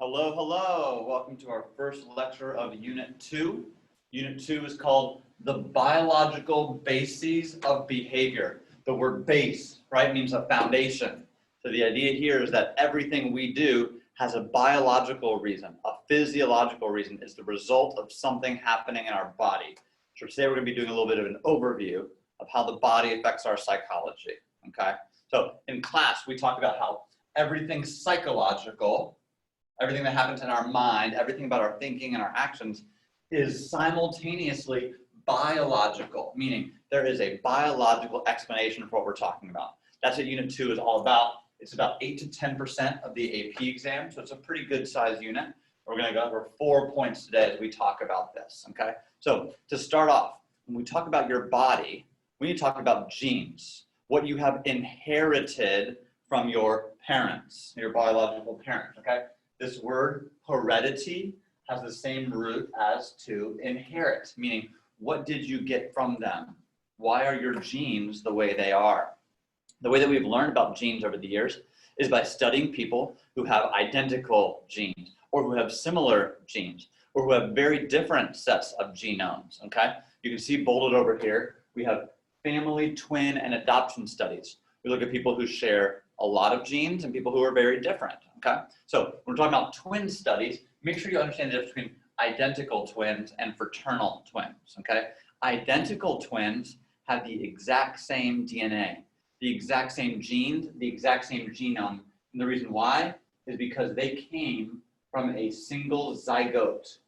Hello, hello. Welcome to our first lecture of Unit 2. Unit 2 is called The Biological Bases of Behavior. The word base, right, means a foundation. So the idea here is that everything we do has a biological reason, a physiological reason. It's the result of something happening in our body. So today we're going to be doing a little bit of an overview of how the body affects our psychology, okay? So in class, we talked about how everything psychological, everything that happens in our mind, everything about our thinking and our actions is simultaneously biological, meaning there is a biological explanation for what we're talking about. That's what Unit 2 is all about. It's about 8 to 10% of the AP exam, so it's a pretty good size unit. We're going to go over 4 points today as we talk about this, okay? So to start off, when we talk about your body, we need to talk about genes, what you have inherited from your parents, your biological parents, okay? This word heredity has the same root as to inherit, meaning what did you get from them? Why are your genes the way they are? The way that we've learned about genes over the years is by studying people who have identical genes or who have similar genes or who have very different sets of genomes, okay? You can see bolded over here, we have family, twin, and adoption studies. We look at people who share a lot of genes and people who are very different, okay? So when we're talking about twin studies, make sure you understand the difference between identical twins and fraternal twins, okay? Identical twins have the exact same DNA, the exact same genes, the exact same genome. And the reason why is because they came from a single zygote,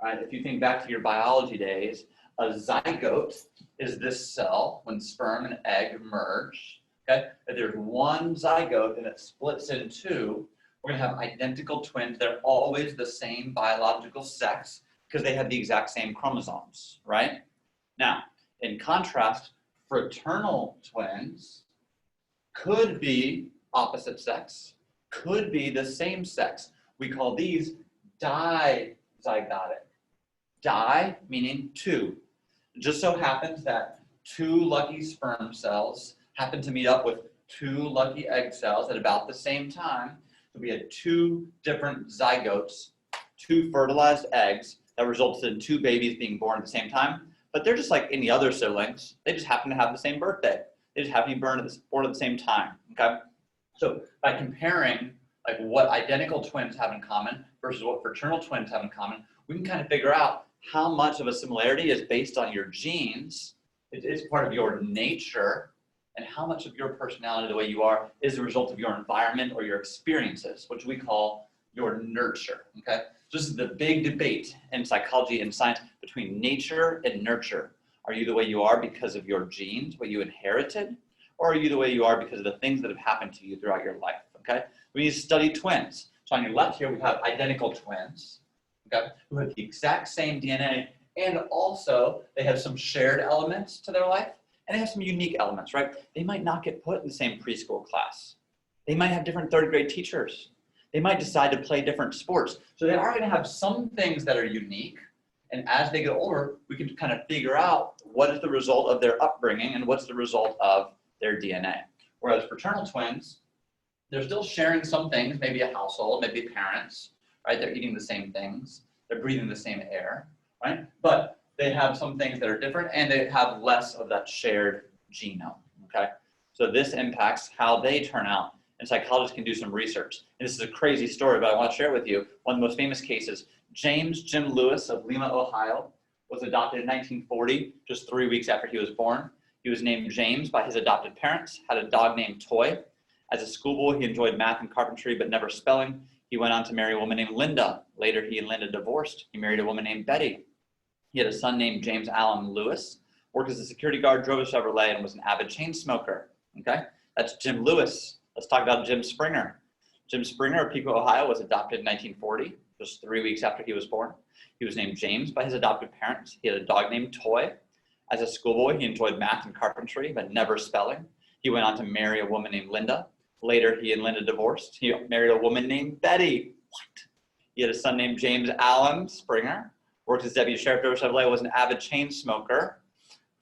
right? If you think back to your biology days, a zygote is this cell when sperm and egg merge. Okay, if there's one zygote and it splits in two, we're gonna have identical twins. They're always the same biological sex because they have the exact same chromosomes, right? Now, in contrast, fraternal twins could be opposite sex, could be the same sex. We call these dizygotic. Di meaning two. It just so happens that two lucky sperm cells happen to meet up with two lucky egg cells at about the same time. So we had two different zygotes, two fertilized eggs that resulted in two babies being born at the same time. But they're just like any other siblings. They just happen to have the same birthday. They just happen to be born at the same time, okay? So by comparing like what identical twins have in common versus what fraternal twins have in common, we can kind of figure out how much of a similarity is based on your genes, it is part of your nature, and how much of your personality, the way you are, is the result of your environment or your experiences, which we call your nurture, okay? So this is the big debate in psychology and science between nature and nurture. Are you the way you are because of your genes, what you inherited, or are you the way you are because of the things that have happened to you throughout your life, okay? We need to study twins. So on your left here, we have identical twins, okay, who have the exact same DNA, and also they have some shared elements to their life, and they have some unique elements, right? They might not get put in the same preschool class. They might have different third grade teachers. They might decide to play different sports. So they are going to have some things that are unique. And as they get older, we can kind of figure out what is the result of their upbringing and what's the result of their DNA. Whereas fraternal twins, they're still sharing some things, maybe a household, maybe parents, right? They're eating the same things. They're breathing the same air, right? But they have some things that are different and they have less of that shared genome, okay? So this impacts how they turn out, and psychologists can do some research. And this is a crazy story, but I want to share it with you. One of the most famous cases, James Jim Lewis of Lima, Ohio, was adopted in 1940, just 3 weeks after he was born. He was named James by his adopted parents, had a dog named Toy. As a schoolboy, he enjoyed math and carpentry, but never spelling. He went on to marry a woman named Linda. Later, he and Linda divorced. He married a woman named Betty. He had a son named James Allen Lewis, worked as a security guard, drove a Chevrolet, and was an avid chain smoker, okay? That's Jim Lewis. Let's talk about Jim Springer. Jim Springer of Pico, Ohio, was adopted in 1940, just 3 weeks after he was born. He was named James by his adopted parents. He had a dog named Toy. As a schoolboy, he enjoyed math and carpentry, but never spelling. He went on to marry a woman named Linda. Later, he and Linda divorced. He married a woman named Betty. What? He had a son named James Allen Springer. Worked as deputy sheriff, drove a Chevrolet, was an avid chain smoker.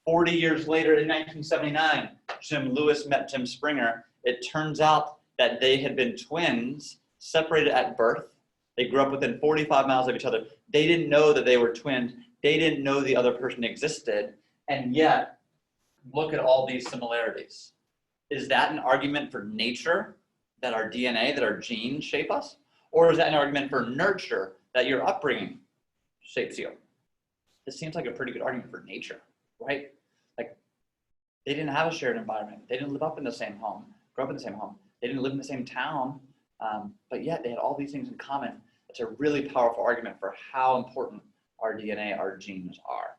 40 years later, in 1979, Jim Lewis met Jim Springer. It turns out that they had been twins, separated at birth. They grew up within 45 miles of each other. They didn't know that they were twins. They didn't know the other person existed. And yet, look at all these similarities. Is that an argument for nature, that our DNA, that our genes shape us? Or is that an argument for nurture, that your upbringing shapes you? This seems like a pretty good argument for nature, right? Like, they didn't have a shared environment. They didn't live up in the same home, grow up in the same home. They didn't live in the same town, but yet they had all these things in common. It's a really powerful argument for how important our DNA, our genes are.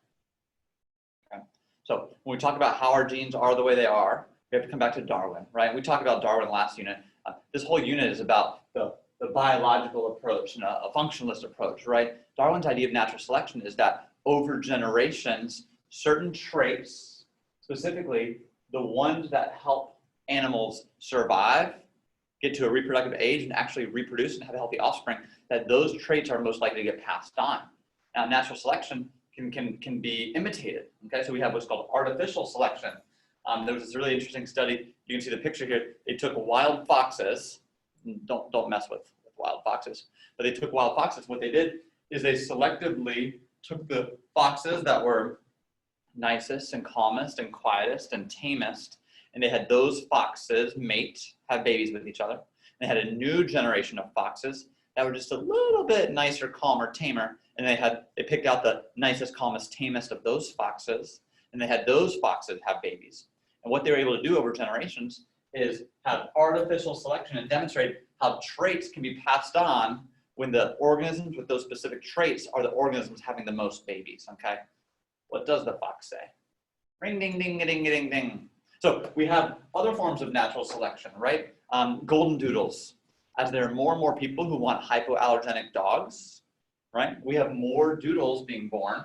Okay? So when we talk about how our genes are the way they are, we have to come back to Darwin, right? We talked about Darwin last unit. This whole unit is about the biological approach and a functionalist approach, right? Darwin's idea of natural selection is that over generations, certain traits, specifically the ones that help animals survive, get to a reproductive age and actually reproduce and have a healthy offspring, that those traits are most likely to get passed on. Now, natural selection can be imitated, okay? So we have what's called artificial selection. There was this really interesting study. You can see the picture here. They took wild foxes. Don't mess with wild foxes. But they took wild foxes. What they did is they selectively took the foxes that were nicest and calmest and quietest and tamest, and they had those foxes mate, have babies with each other. They had a new generation of foxes that were just a little bit nicer, calmer, tamer, and they picked out the nicest, calmest, tamest of those foxes, and they had those foxes have babies. And what they were able to do over generations is have artificial selection and demonstrate how traits can be passed on when the organisms with those specific traits are the organisms having the most babies, okay? What does the fox say? Ring, ding, ding, ding, ding, ding. So we have other forms of natural selection, right? Golden doodles. As there are more and more people who want hypoallergenic dogs, right? We have more doodles being born.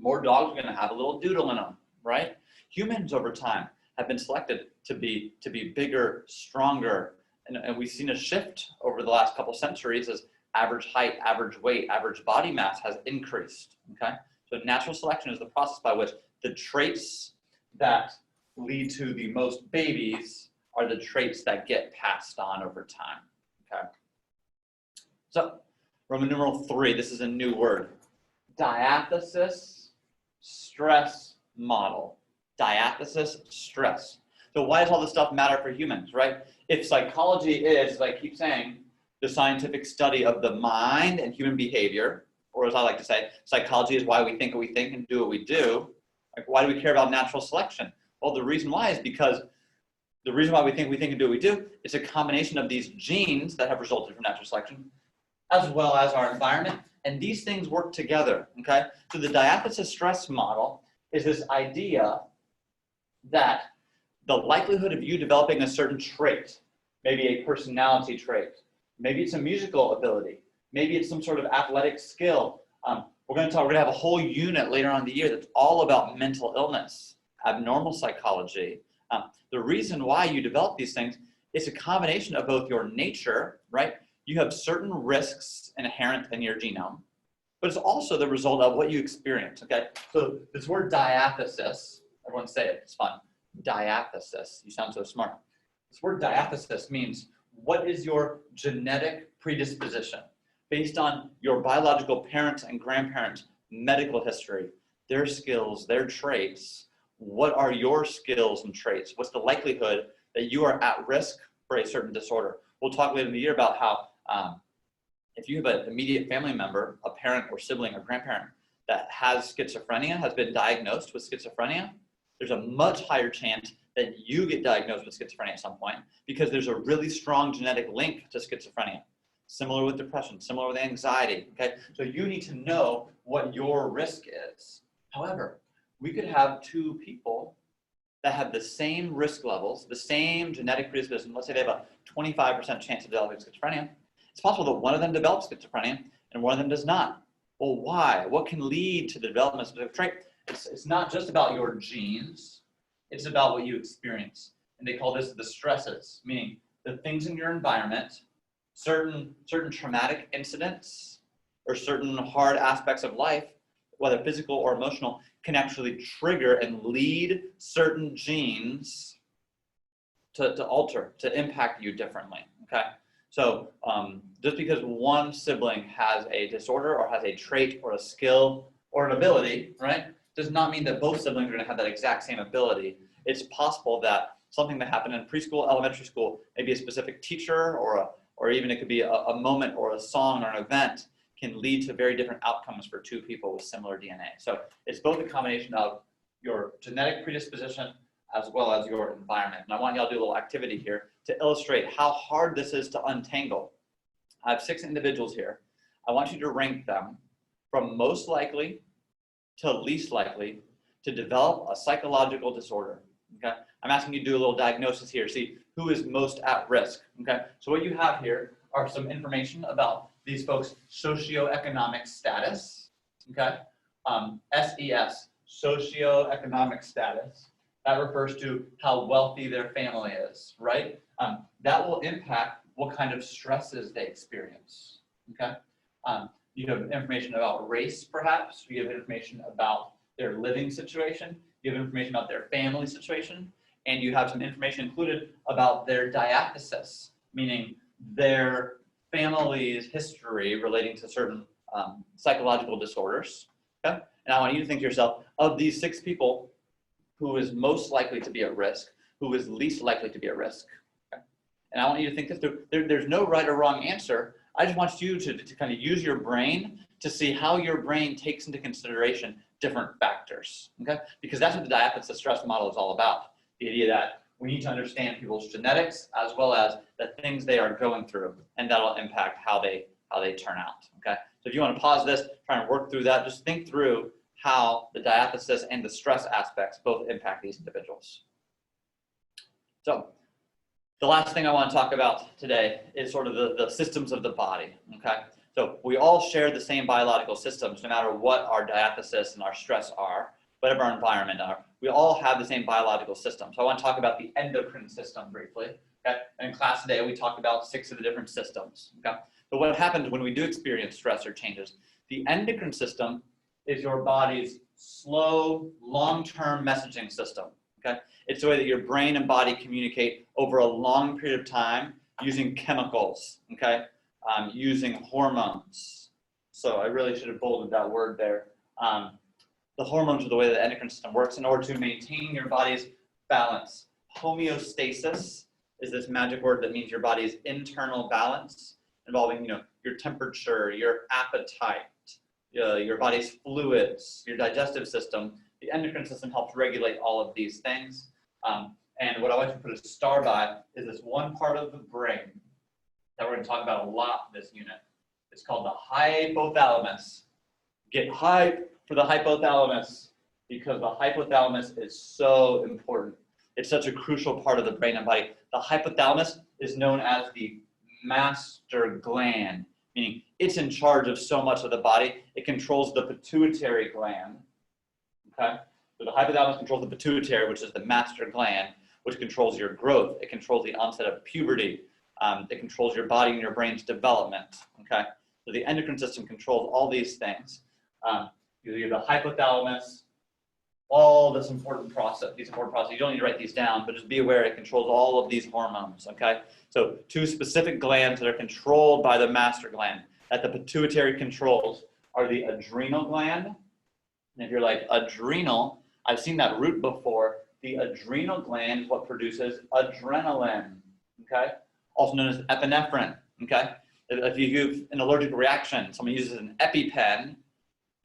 More dogs are going to have a little doodle in them, right? Humans over time have been selected to be bigger, stronger, and we've seen a shift over the last couple centuries as average height, average weight, average body mass has increased, okay? So natural selection is the process by which the traits that lead to the most babies are the traits that get passed on over time, okay? So Roman numeral 3, this is a new word. Diathesis stress model. Diathesis stress. So why does all this stuff matter for humans, right? If psychology is, as I keep saying, the scientific study of the mind and human behavior, or as I like to say, psychology is why we think what we think and do what we do. Like, why do we care about natural selection? Well, the reason why is because the reason why we think and do what we do is a combination of these genes that have resulted from natural selection, as well as our environment, and these things work together, okay? So the diathesis stress model is this idea that the likelihood of you developing a certain trait, maybe a personality trait, maybe it's a musical ability, maybe it's some sort of athletic skill. We're going to have a whole unit later on in the year that's all about mental illness, abnormal psychology. The reason why you develop these things is a combination of both your nature, right? You have certain risks inherent in your genome, but it's also the result of what you experience, okay? So this word diathesis, everyone say it, it's fun. Diathesis, you sound so smart. This word diathesis means what is your genetic predisposition based on your biological parents and grandparents' medical history, their skills, their traits. What are your skills and traits? What's the likelihood that you are at risk for a certain disorder? We'll talk later in the year about how if you have an immediate family member, a parent or sibling or grandparent that has schizophrenia, has been diagnosed with schizophrenia, there's a much higher chance that you get diagnosed with schizophrenia at some point because there's a really strong genetic link to schizophrenia. Similar with depression, similar with anxiety, okay? So you need to know what your risk is. However, we could have two people that have the same risk levels, the same genetic predisposition. Let's say they have a 25% chance of developing schizophrenia. It's possible that one of them develops schizophrenia and one of them does not. Well, why? What can lead to the development of a specific trait? It's not just about your genes, it's about what you experience. And they call this the stresses, meaning the things in your environment, certain traumatic incidents or certain hard aspects of life, whether physical or emotional, can actually trigger and lead certain genes to alter, to impact you differently, okay? So just because one sibling has a disorder or has a trait or a skill or an ability, right, does not mean that both siblings are going to have that exact same ability. It's possible that something that happened in preschool, elementary school, maybe a specific teacher or even it could be a moment or a song or an event can lead to very different outcomes for two people with similar DNA. So it's both a combination of your genetic predisposition as well as your environment. And I want y'all to do a little activity here to illustrate how hard this is to untangle. I have 6 individuals here. I want you to rank them from most likely to least likely to develop a psychological disorder, okay? I'm asking you to do a little diagnosis here, see who is most at risk, okay? So what you have here are some information about these folks' socioeconomic status, okay? SES, socioeconomic status. That refers to how wealthy their family is, right? That will impact what kind of stresses they experience, okay? You have information about race, perhaps. You have information about their living situation. You have information about their family situation. And you have some information included about their diathesis, meaning their family's history relating to certain psychological disorders, okay? And I want you to think to yourself, of these 6 people, who is most likely to be at risk, who is least likely to be at risk. Okay? And I want you to think this through. There's no right or wrong answer. I just want you to kind of use your brain to see how your brain takes into consideration different factors, okay? Because that's what the diathesis stress model is all about. The idea that we need to understand people's genetics as well as the things they are going through, and that'll impact how they turn out, okay? So if you want to pause this, try and work through that, just think through how the diathesis and the stress aspects both impact these individuals. So the last thing I want to talk about today is sort of the systems of the body, okay? So we all share the same biological systems, no matter what our diathesis and our stress are, whatever our environment are. We all have the same biological system. So I want to talk about the endocrine system briefly, okay? And in class today, we talked about 6 of the different systems, okay? But what happens when we do experience stress or changes? The endocrine system is your body's slow, long-term messaging system, okay? It's the way that your brain and body communicate over a long period of time using chemicals, okay? Using hormones. So I really should have bolded that word there. The hormones are the way the endocrine system works in order to maintain your body's balance. Homeostasis is this magic word that means your body's internal balance, involving, you know, your temperature, your appetite, your body's fluids, your digestive system. The endocrine system helps regulate all of these things. And what I want you to put a star by is this one part of the brain that we're going to talk about a lot in this unit. It's called the hypothalamus. Get hype for the hypothalamus, because the hypothalamus is so important. It's such a crucial part of the brain and body. The hypothalamus is known as the master gland, meaning it's in charge of so much of the body. It controls the pituitary gland, okay? So the hypothalamus controls the pituitary, which is the master gland, which controls your growth. It controls the onset of puberty. It controls your body and your brain's development, okay? So the endocrine system controls all these things. You have the hypothalamus, all this important process, these important processes. You don't need to write these down, but just be aware it controls all of these hormones, okay? So 2 specific glands that are controlled by the master gland that the pituitary controls are the adrenal gland. And if you're like, adrenal, I've seen that root before. The adrenal gland is what produces adrenaline, okay? Also known as epinephrine, okay? If you have an allergic reaction, someone uses an EpiPen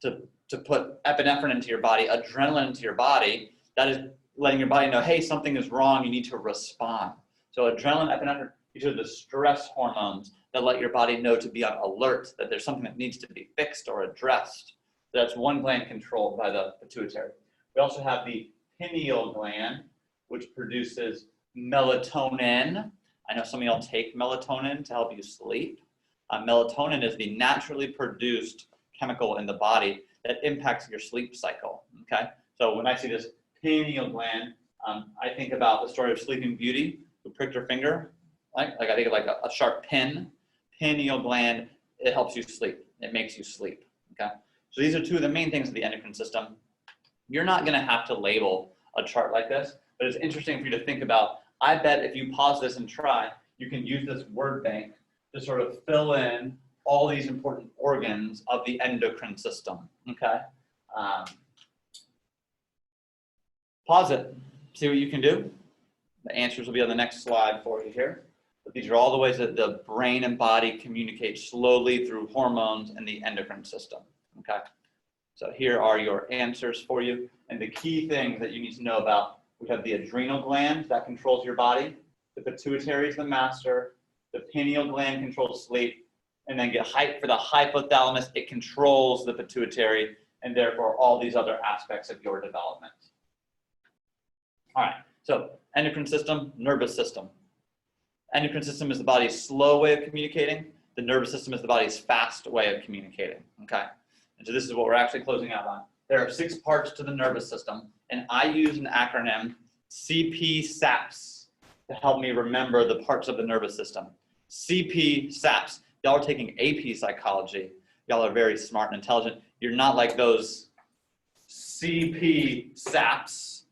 to put epinephrine into your body, adrenaline into your body, that is letting your body know, hey, something is wrong, you need to respond. So adrenaline, epinephrine, these are the stress hormones that let your body know to be on alert, that there's something that needs to be fixed or addressed. That's one gland controlled by the pituitary. We also have the pineal gland, which produces melatonin. I know some of y'all take melatonin to help you sleep. Melatonin is the naturally produced chemical in the body that impacts your sleep cycle, okay? So when I see this pineal gland, I think about the story of Sleeping Beauty, who pricked her finger, like I think of like a sharp pin. Pineal gland, it helps you sleep. It makes you sleep, okay? So these are 2 of the main things of the endocrine system. You're not gonna have to label a chart like this, but it's interesting for you to think about. I bet if you pause this and try, you can use this word bank to sort of fill in all these important organs of the endocrine system, okay? Pause it, see what you can do. The answers will be on the next slide for you here. But these are all the ways that the brain and body communicate slowly through hormones and the endocrine system, okay? So here are your answers for you. And the key things that you need to know about, we have the adrenal gland that controls your body, the pituitary is the master, the pineal gland controls sleep, and then for the hypothalamus, it controls the pituitary, and therefore all these other aspects of your development. All right, so endocrine system, nervous system. Endocrine system is the body's slow way of communicating. The nervous system is the body's fast way of communicating, okay? And so this is what we're actually closing out on. There are 6 parts to the nervous system, and I use an acronym, CP-SAPS, to help me remember the parts of the nervous system. CP-SAPS. Y'all are taking AP psychology. Y'all are very smart and intelligent. You're not like those CP-SAPS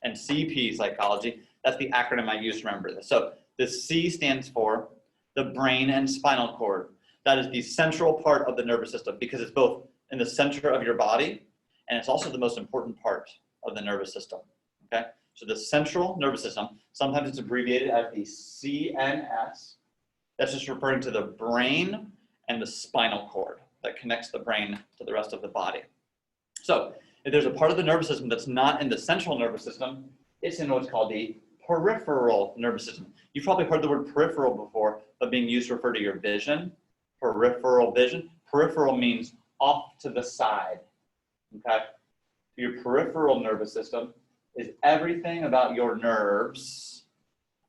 and CP psychology. That's the acronym I use to remember this. So the C stands for the brain and spinal cord. That is the central part of the nervous system because it's both in the center of your body and it's also the most important part of the nervous system, okay? So the central nervous system, sometimes it's abbreviated as the CNS. That's just referring to the brain and the spinal cord that connects the brain to the rest of the body. So if there's a part of the nervous system that's not in the central nervous system, it's in what's called the peripheral nervous system. You've probably heard the word peripheral before, but being used to refer to your vision, peripheral vision. Peripheral means off to the side, okay? Your peripheral nervous system is everything about your nerves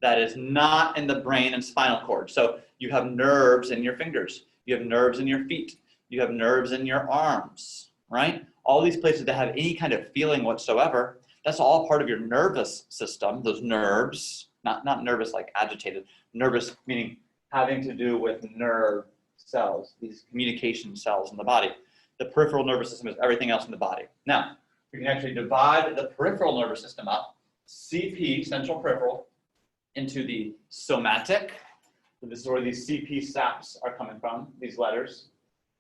that is not in the brain and spinal cord. So you have nerves in your fingers, you have nerves in your feet, you have nerves in your arms, right? All these places that have any kind of feeling whatsoever, that's all part of your nervous system, those nerves, not nervous like agitated, nervous meaning having to do with nerve cells, these communication cells in the body. The peripheral nervous system is everything else in the body. Now, we can actually divide the peripheral nervous system up, CP, central peripheral, into the somatic. So this is where these CP SAPs are coming from, these letters.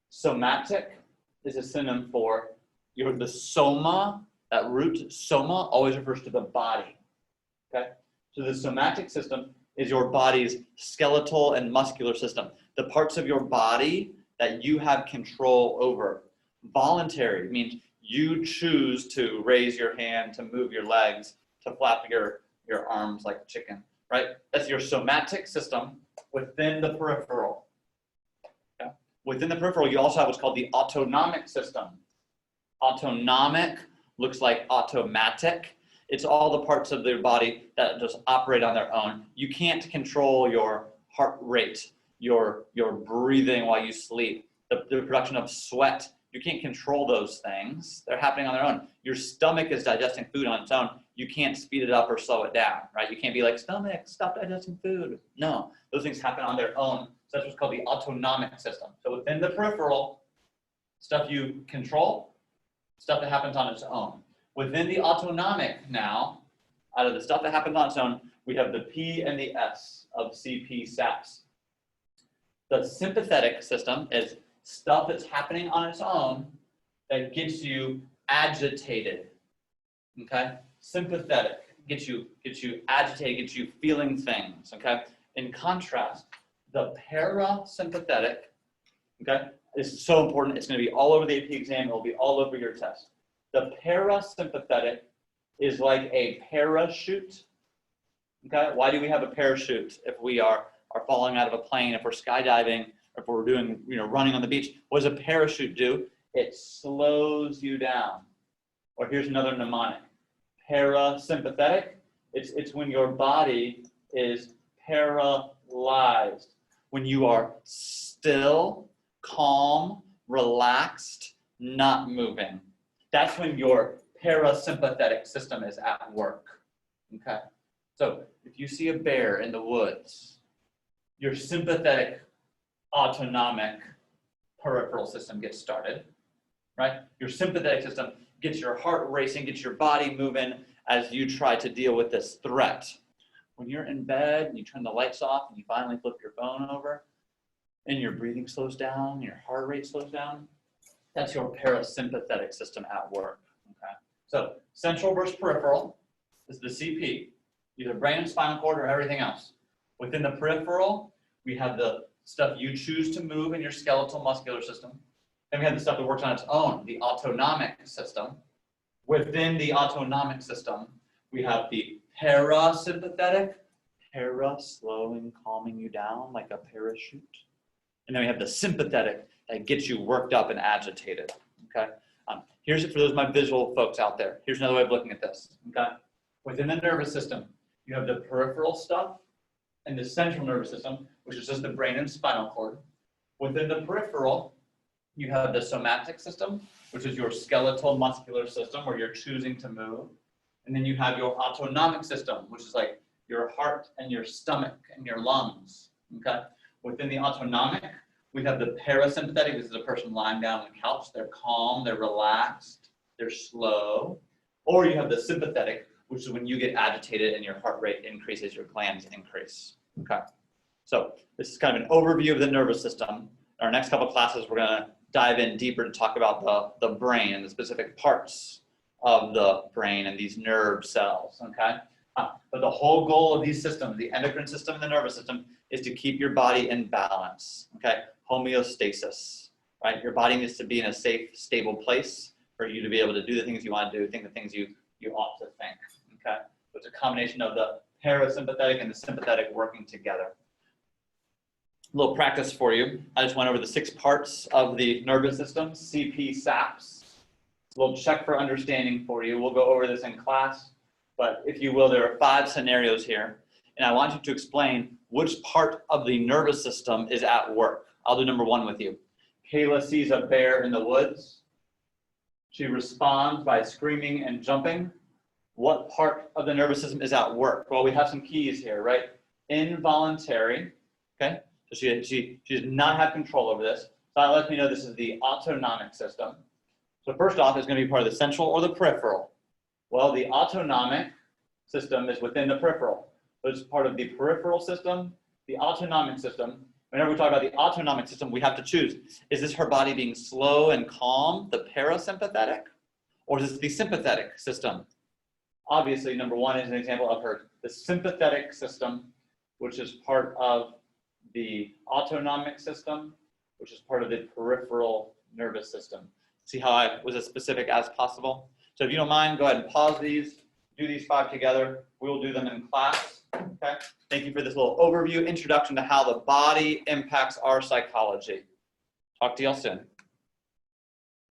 Somatic is a synonym for the soma, that root soma always refers to the body, okay? So the somatic system is your body's skeletal and muscular system, the parts of your body that you have control over. Voluntary means you choose to raise your hand, to move your legs, to flap your arms like a chicken, right? That's your somatic system within the peripheral. Okay? Within the peripheral, you also have what's called the autonomic system. Autonomic looks like automatic. It's all the parts of your body that just operate on their own. You can't control your heart rate, your breathing while you sleep, the production of sweat. You can't control those things. They're happening on their own. Your stomach is digesting food on its own. You can't speed it up or slow it down, right? You can't be like, stomach, stop digesting food. No, those things happen on their own. So that's what's called the autonomic system. So within the peripheral, stuff you control, stuff that happens on its own. Within the autonomic now, out of the stuff that happens on its own, we have the P and the S of CP SAPs. The sympathetic system is stuff that's happening on its own that gets you agitated, okay? Sympathetic gets you agitated, gets you feeling things, okay? In contrast, the parasympathetic, okay, is so important. It's going to be all over the AP exam. It will be all over your test. The parasympathetic is like a parachute, okay? Why do we have a parachute if we are falling out of a plane, if we're skydiving, if we're doing, running on the beach? What does a parachute do? It slows you down. Or here's another mnemonic. Parasympathetic, it's when your body is paralyzed. When you are still, calm, relaxed, not moving. That's when your parasympathetic system is at work, okay? So if you see a bear in the woods, your sympathetic autonomic peripheral system gets started, right? Your sympathetic system gets your heart racing, gets your body moving as you try to deal with this threat. When you're in bed and you turn the lights off and you finally flip your phone over, and your breathing slows down, your heart rate slows down, that's your parasympathetic system at work, okay? So central versus peripheral is the CP, either brain and spinal cord or everything else. Within the peripheral, we have the stuff you choose to move in your skeletal muscular system. Then we have the stuff that works on its own, the autonomic system. Within the autonomic system, we have the parasympathetic, para, slowing, calming you down like a parachute. And then we have the sympathetic that gets you worked up and agitated, okay? Here's it for those of my visual folks out there. Here's another way of looking at this, okay? Within the nervous system, you have the peripheral stuff and the central nervous system, which is just the brain and spinal cord. Within the peripheral, you have the somatic system, which is your skeletal muscular system where you're choosing to move. And then you have your autonomic system, which is like your heart and your stomach and your lungs, okay? Within the autonomic, we have the parasympathetic. This is a person lying down on the couch. They're calm, they're relaxed, they're slow. Or you have the sympathetic, which is when you get agitated and your heart rate increases, your glands increase, okay? So this is kind of an overview of the nervous system. In our next couple of classes, we're gonna dive in deeper to talk about the brain and the specific parts of the brain and these nerve cells, okay? But the whole goal of these systems, the endocrine system and the nervous system, is to keep your body in balance, okay? Homeostasis, right? Your body needs to be in a safe, stable place for you to be able to do the things you want to do, think the things you ought to think, okay? So it's a combination of the parasympathetic and the sympathetic working together. A little practice for you. I just went over the 6 parts of the nervous system, CP, SAPS. We'll check for understanding for you. We'll go over this in class, but if you will, there are 5 scenarios here, and I want you to explain which part of the nervous system is at work. I'll do number 1 with you. Kayla sees a bear in the woods. She responds by screaming and jumping. What part of the nervous system is at work? Well, we have some keys here, right? Involuntary, okay? So she does not have control over this. So that lets me know this is the autonomic system. So first off, it's going to be part of the central or the peripheral. Well, the autonomic system is within the peripheral. So it's part of the peripheral system, the autonomic system. Whenever we talk about the autonomic system, we have to choose. Is this her body being slow and calm, the parasympathetic? Or is this the sympathetic system? Obviously, number 1 is an example of the sympathetic system, which is part of the autonomic system, which is part of the peripheral nervous system. See how I was as specific as possible? So if you don't mind, go ahead and pause these, do these 5 together. We will do them in class, okay? Thank you for this little overview, introduction to how the body impacts our psychology. Talk to y'all soon.